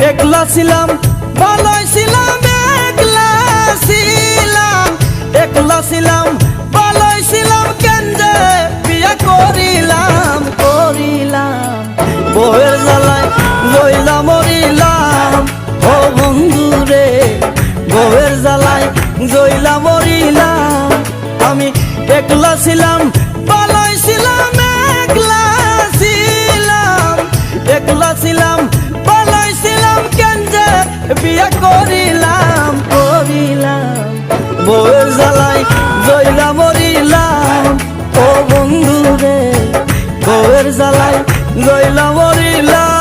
একলা ছিলাম ভালোই ছিলাম, একলা ছিলাম, একলা ছিলাম ভালোই ছিলাম, কেন যে বিয়া করিলাম, করিলাম বউয়ের জ্বালায় রইলাম মরিলাম। ও বন্ধু রে বউয়ের জ্বালায় রইলাম মরিলাম। আমি একলা ছিলাম ভালোই ছিলাম, একলা ছিলাম, একলা ছিলাম ভালোই ছিলাম, কেন যে বিয়া করিলাম, করিলাম বউয়ের জ্বালায় রইলাম মরিলাম। ও বন্ধু রে বউয়ের জ্বালায় রইলাম মরিলাম।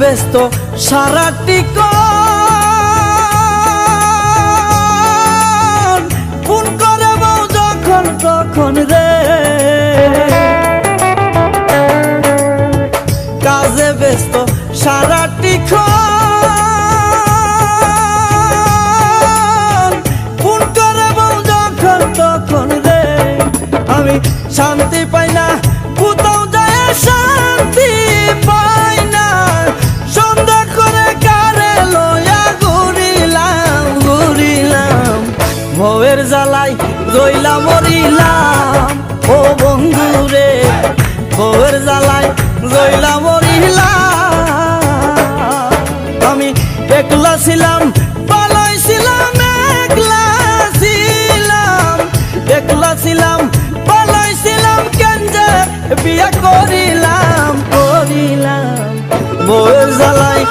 ব্যস্ত সারাটি ফোন করে বউ যখন তখন রে, কাজে ব্যস্ত সারাটি ফোন করে বউ যখন তখন রে। আমি শান্তি পাই না, কোথাও যায় শান্তি পাই না, সন্ধ্যা করে কারে লয়া ঘুরিলাম, ঘুরিলাম বউয়ের জ্বালায় রইলাম মরিলাম। ও বন্ধু রে বউয়ের জ্বালায় রইলাম মরিলাম। আমি একলা ছিলাম ভালোই ছিলাম, একলা ছিলাম, একলা ছিলাম ভালোই ছিলাম, কেন যে বিয়া করিলাম, করিলাম বউয়ের জ্বালায়